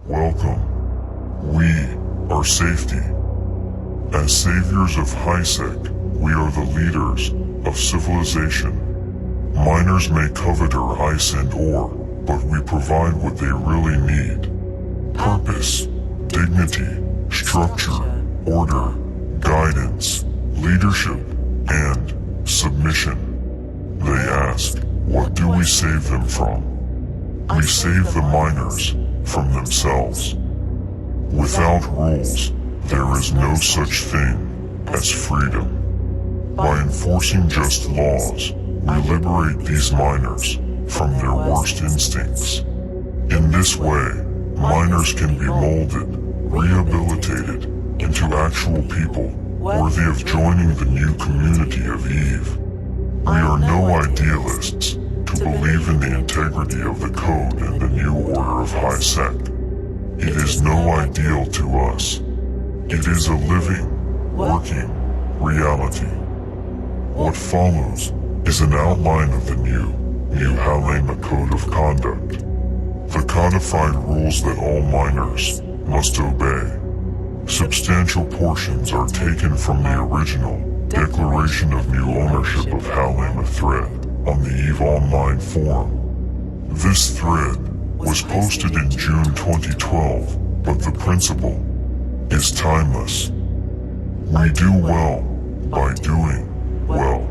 Welcome. We are safety. As saviors of Highsec, we are the leaders of civilization. Miners may covet our ice and ore, but we provide what they really need. Purpose, dignity, structure, order, guidance, leadership, and submission. They ask, what do we save them from? We save the miners from themselves. Without rules, there is no such thing as freedom. By enforcing just laws, we liberate these miners from their worst instincts. In this way, miners can be molded, rehabilitated into actual people worthy of joining the new community of Eve. We are no idealists to believe in the integrity of the code and the new order of Highsec. It is no ideal to us. It is a living, working reality. What follows is an outline of the new Halema Code of Conduct. The codified rules that all miners must obey. Substantial portions are taken from the original Declaration of New Ownership of Halema thread on the EVE Online forum. This thread was posted in June 2012, but the principle is timeless. We do well by doing well.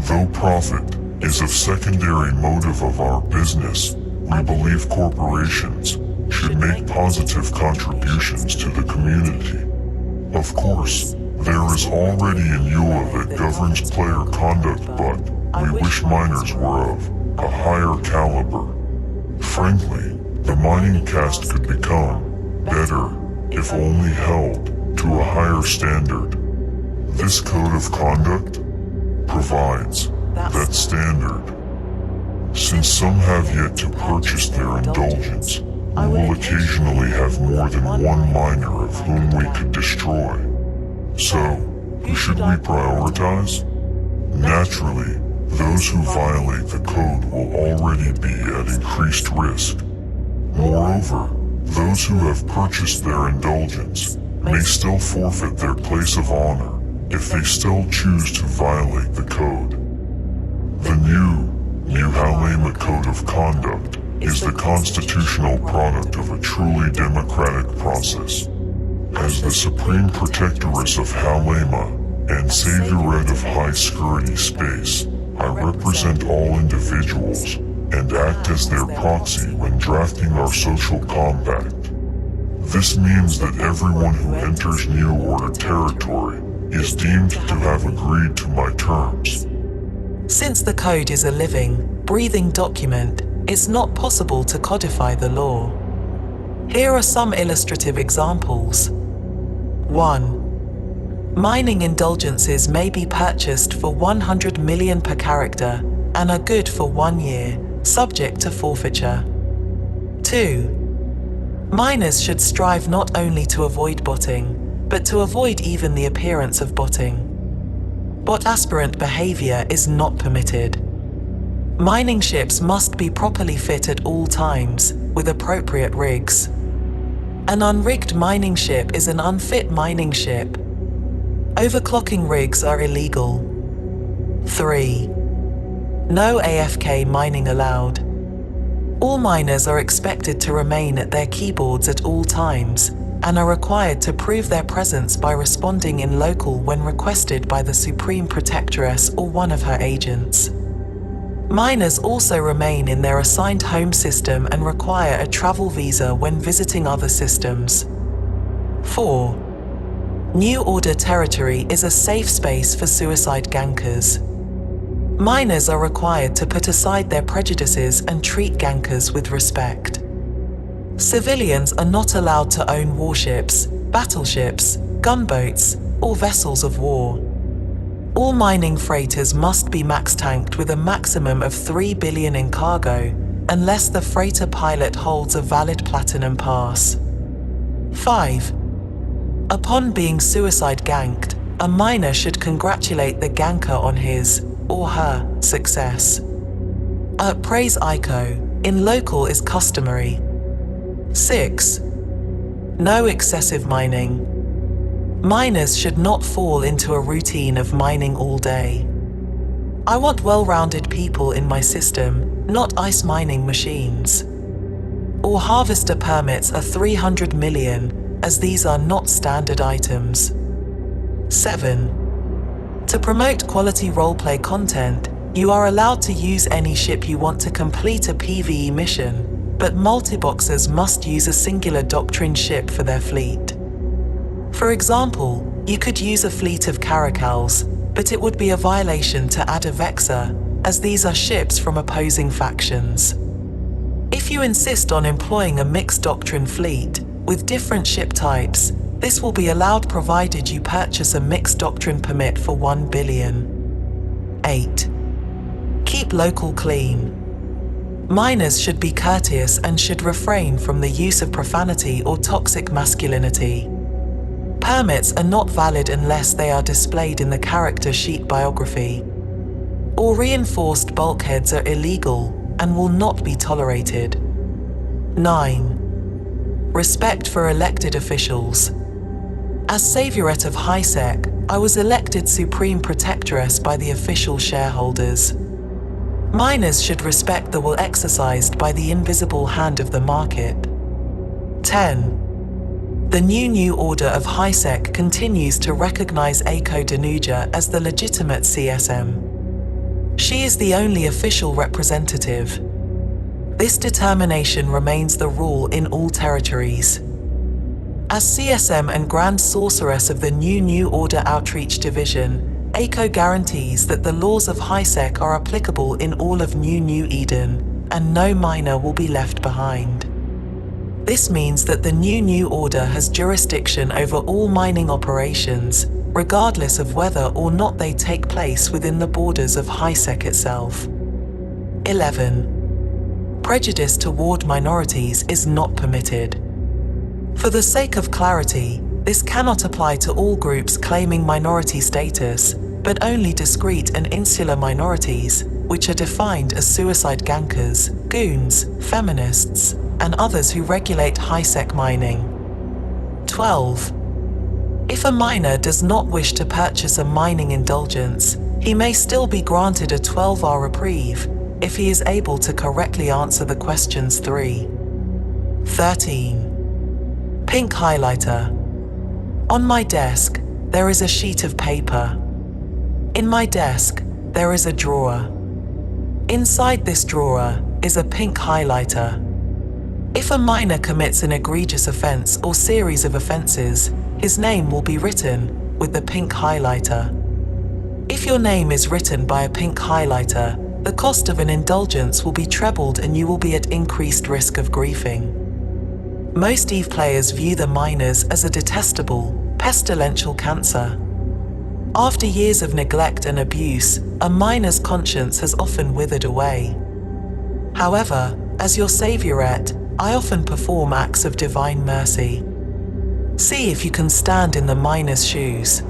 Though profit is a secondary motive of our business, we believe corporations should make positive contributions to the community. Of course, there is already a EUA that governs player conduct, but we wish miners were of a higher caliber. Frankly, the mining caste could become better if only held to a higher standard. This code of conduct provides that standard. Since some have yet to purchase their indulgence, we will occasionally have more than one miner of whom we could destroy. So, who should we prioritize? Naturally, those who violate the code will already be at increased risk. Moreover, those who have purchased their indulgence may still forfeit their place of honor if they still choose to violate the code. The new Halema Code of Conduct is the constitutional product of a truly democratic process. As the supreme protectoress of Halema and saviorette of high security space, I represent all individuals and act as their proxy when drafting our social compact. This means that everyone who enters New Order territory is deemed to have agreed to my terms. Since the code is a living, breathing document, it's not possible to codify the law. Here are some illustrative examples. 1. Mining indulgences may be purchased for 100 million per character and are good for 1 year, subject to forfeiture. 2. Miners should strive not only to avoid botting, but to avoid even the appearance of botting. Bot aspirant behavior is not permitted. Mining ships must be properly fit at all times, with appropriate rigs. An unrigged mining ship is an unfit mining ship. Overclocking rigs are illegal. 3. No AFK mining allowed. All miners are expected to remain at their keyboards at all times, and are required to prove their presence by responding in local when requested by the Supreme Protectoress or one of her agents. Miners also remain in their assigned home system and require a travel visa when visiting other systems. 4. New Order territory is a safe space for suicide gankers. Miners are required to put aside their prejudices and treat gankers with respect. Civilians are not allowed to own warships, battleships, gunboats, or vessels of war. All mining freighters must be max-tanked with a maximum of 3 billion in cargo, unless the freighter pilot holds a valid platinum pass. 5. Upon being suicide ganked, a miner should congratulate the ganker on his or her success. Praise ICO in local is customary. 6. No excessive mining. Miners should not fall into a routine of mining all day. I want well-rounded people in my system, not ice mining machines. All harvester permits are 300 million, as these are not standard items. 7. To promote quality roleplay content, you are allowed to use any ship you want to complete a PvE mission, but multiboxers must use a singular doctrine ship for their fleet. For example, you could use a fleet of caracals, but it would be a violation to add a vexor, as these are ships from opposing factions. If you insist on employing a mixed doctrine fleet with different ship types, this will be allowed provided you purchase a mixed doctrine permit for 1 billion. 8. Keep local clean. Miners should be courteous and should refrain from the use of profanity or toxic masculinity. Permits are not valid unless they are displayed in the character sheet biography. All reinforced bulkheads are illegal and will not be tolerated. 9. Respect for elected officials. As Saviorette of Highsec, I was elected Supreme Protectoress by the official shareholders. Miners should respect the will exercised by the invisible hand of the market. 10. The New Order of Highsec continues to recognize Aiko Danuja as the legitimate CSM. She is the only official representative. This determination remains the rule in all territories. As CSM and Grand Sorceress of the New Order Outreach Division, Aiko guarantees that the laws of Highsec are applicable in all of New Eden, and no miner will be left behind. This means that the New Order has jurisdiction over all mining operations, regardless of whether or not they take place within the borders of Highsec itself. 11. Prejudice toward minorities is not permitted. For the sake of clarity, this cannot apply to all groups claiming minority status, but only discrete and insular minorities, which are defined as suicide gankers, goons, feminists, and others who regulate Highsec mining. 12. If a miner does not wish to purchase a mining indulgence, he may still be granted a 12-hour reprieve if he is able to correctly answer the questions 3. 13. Pink highlighter. On my desk, there is a sheet of paper. In my desk, there is a drawer. Inside this drawer is a pink highlighter. If a miner commits an egregious offense or series of offenses, his name will be written with the pink highlighter. If your name is written by a pink highlighter, the cost of an indulgence will be trebled and you will be at increased risk of griefing. Most EVE players view the miners as a detestable, pestilential cancer. After years of neglect and abuse, a miner's conscience has often withered away. However, as your saviorette, I often perform acts of divine mercy. See if you can stand in the miner's shoes.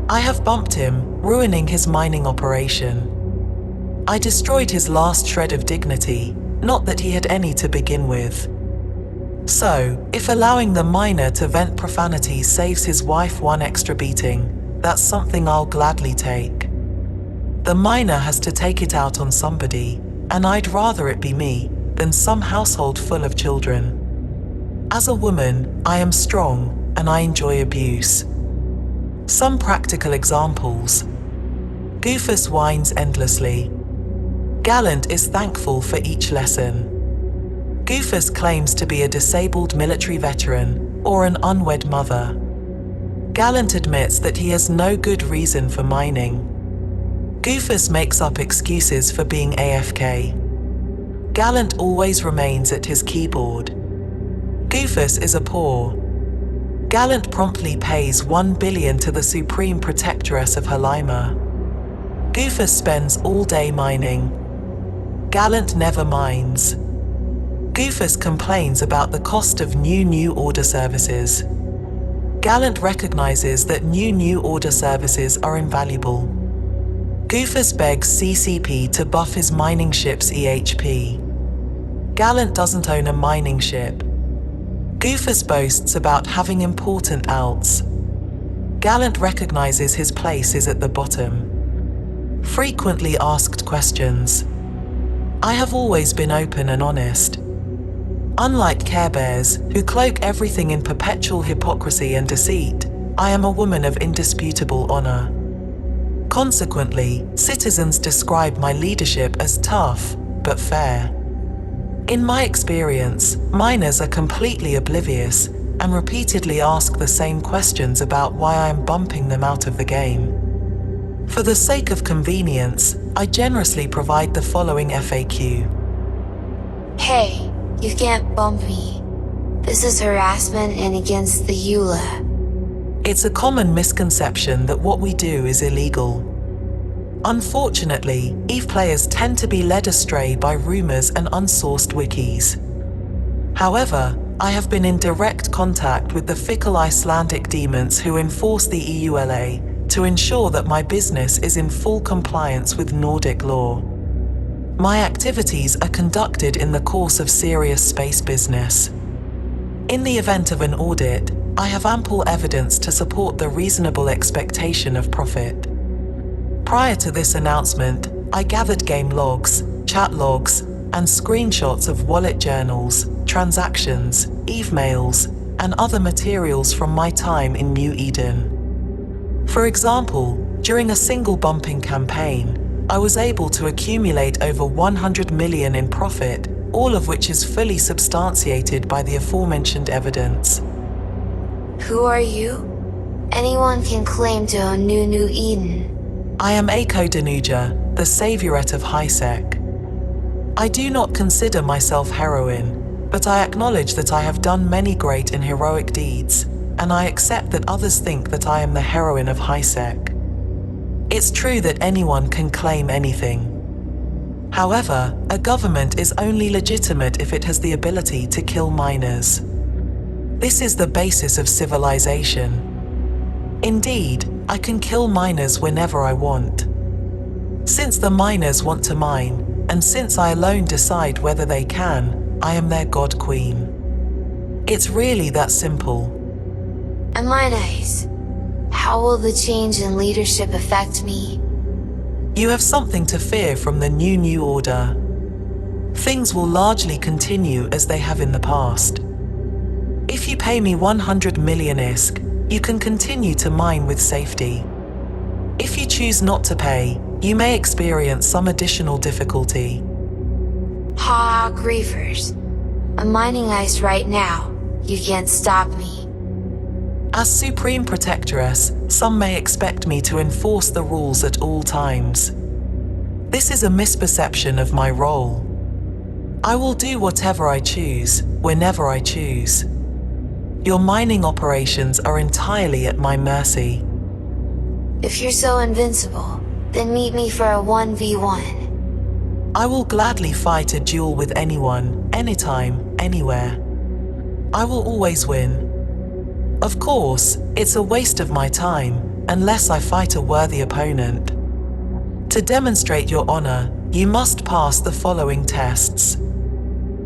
I have bumped him, ruining his mining operation. I destroyed his last shred of dignity, not that he had any to begin with. So, if allowing the miner to vent profanity saves his wife one extra beating, that's something I'll gladly take. The miner has to take it out on somebody, and I'd rather it be me than some household full of children. As a woman, I am strong, and I enjoy abuse. Some practical examples. GrIeFeRz whines endlessly. Gallant is thankful for each lesson. GrIeFeRz claims to be a disabled military veteran or an unwed mother. Gallant admits that he has no good reason for mining. GrIeFeRz makes up excuses for being AFK. Gallant always remains at his keyboard. GrIeFeRz is a poor. Gallant promptly pays 1 billion to the Supreme Protectoress of Halima. GrIeFeRz spends all day mining. Gallant never minds. GrIeFeRz complains about the cost of New Order services. Gallant recognizes that New Order services are invaluable. GrIeFeRz begs CCP to buff his mining ship's EHP. Gallant doesn't own a mining ship. GrIeFeRz boasts about having important alts. Gallant recognizes his place is at the bottom. Frequently asked questions. I have always been open and honest. Unlike Care Bears, who cloak everything in perpetual hypocrisy and deceit, I am a woman of indisputable honor. Consequently, citizens describe my leadership as tough, but fair. In my experience, miners are completely oblivious and repeatedly ask the same questions about why I am bumping them out of the game. For the sake of convenience, I generously provide the following FAQ. Hey, you can't bump me. This is harassment and against the EULA. It's a common misconception that what we do is illegal. Unfortunately, EVE players tend to be led astray by rumors and unsourced wikis. However, I have been in direct contact with the fickle Icelandic demons who enforce the EULA to ensure that my business is in full compliance with Nordic law. My activities are conducted in the course of serious space business. In the event of an audit, I have ample evidence to support the reasonable expectation of profit. Prior to this announcement, I gathered game logs, chat logs, and screenshots of wallet journals, transactions, EVE mails, and other materials from my time in New Eden. For example, during a single bumping campaign, I was able to accumulate over 100 million in profit, all of which is fully substantiated by the aforementioned evidence. Who are you? Anyone can claim to own New Eden. I am Aiko Danuja, the saviorette of Highsec. I do not consider myself heroine, but I acknowledge that I have done many great and heroic deeds, and I accept that others think that I am the heroine of Highsec. It's true that anyone can claim anything. However, a government is only legitimate if it has the ability to kill miners. This is the basis of civilization. Indeed, I can kill miners whenever I want. Since the miners want to mine, and since I alone decide whether they can, I am their god queen. It's really that simple. Am I nice? How will the change in leadership affect me? You have something to fear from the new order. Things will largely continue as they have in the past. If you pay me 100 million ISK, you can continue to mine with safety. If you choose not to pay, you may experience some additional difficulty. Ha, GrIeFeRz. I'm mining ice right now. You can't stop me. As Supreme Protectoress, some may expect me to enforce the rules at all times. This is a misperception of my role. I will do whatever I choose, whenever I choose. Your mining operations are entirely at my mercy. If you're so invincible, then meet me for a 1v1. I will gladly fight a duel with anyone, anytime, anywhere. I will always win. Of course, it's a waste of my time, unless I fight a worthy opponent. To demonstrate your honor, you must pass the following tests.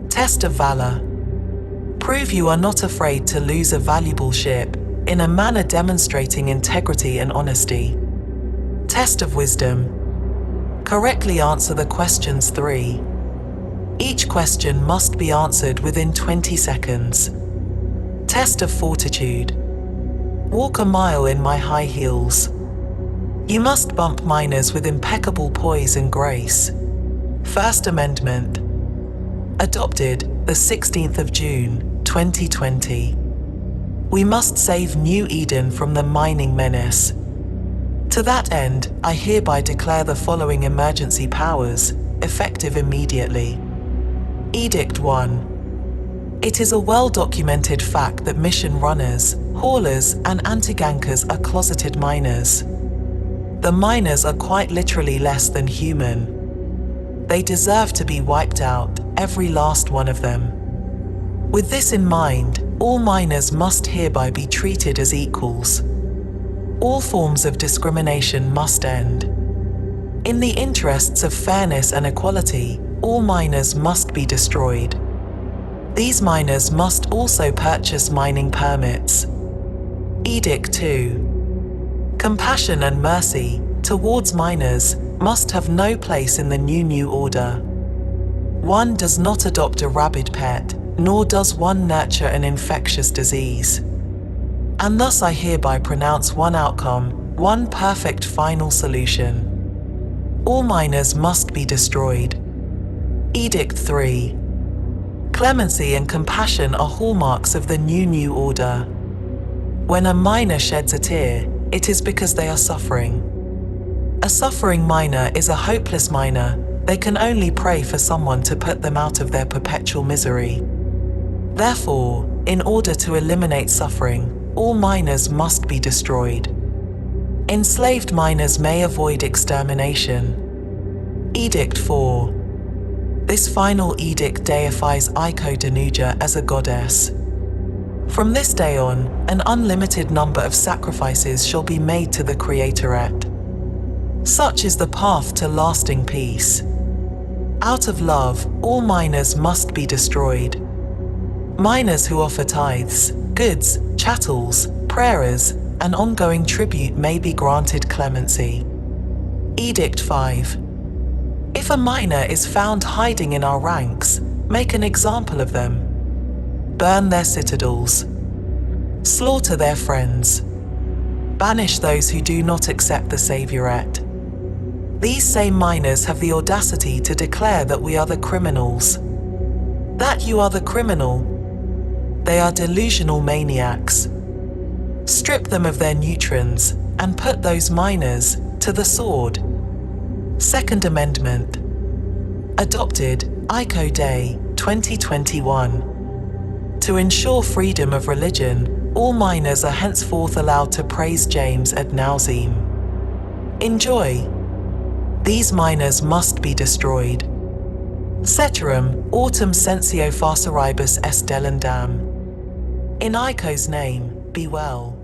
Test of Valor. Prove you are not afraid to lose a valuable ship, in a manner demonstrating integrity and honesty. Test of Wisdom. Correctly answer the questions 3. Each question must be answered within 20 seconds. Test of Fortitude. Walk a mile in my high heels. You must bump miners with impeccable poise and grace. First Amendment. Adopted the 16th of June, 2020. We must save New Eden from the mining menace. To that end, I hereby declare the following emergency powers, effective immediately. Edict 1. It is a well-documented fact that mission runners, haulers, and anti-gankers are closeted miners. The miners are quite literally less than human. They deserve to be wiped out, every last one of them. With this in mind, all miners must hereby be treated as equals. All forms of discrimination must end. In the interests of fairness and equality, all miners must be destroyed. These miners must also purchase mining permits. Edict 2. Compassion and mercy towards miners must have no place in the new order. One does not adopt a rabid pet, nor does one nurture an infectious disease. And thus I hereby pronounce one outcome, one perfect final solution. All miners must be destroyed. Edict 3. Clemency and compassion are hallmarks of the new order. When a miner sheds a tear, it is because they are suffering. A suffering miner is a hopeless miner. They can only pray for someone to put them out of their perpetual misery. Therefore, in order to eliminate suffering, all miners must be destroyed. Enslaved miners may avoid extermination. Edict 4. This final edict deifies Iko Danuja as a goddess. From this day on, an unlimited number of sacrifices shall be made to the Creatorette. Such is the path to lasting peace. Out of love, all miners must be destroyed. Miners who offer tithes, goods, chattels, prayers, and ongoing tribute may be granted clemency. Edict 5. If a miner is found hiding in our ranks, make an example of them. Burn their citadels. Slaughter their friends. Banish those who do not accept the Saviorette. These same miners have the audacity to declare that we are the criminals. That you are the criminal. They are delusional maniacs. Strip them of their neutrons and put those miners to the sword. Second Amendment. Adopted, Iko Day, 2021. To ensure freedom of religion, all miners are henceforth allowed to praise James ad nauseam. Enjoy. These miners must be destroyed. Ceterum, autem censeo farceribus est delendam. In Iko's name, be well.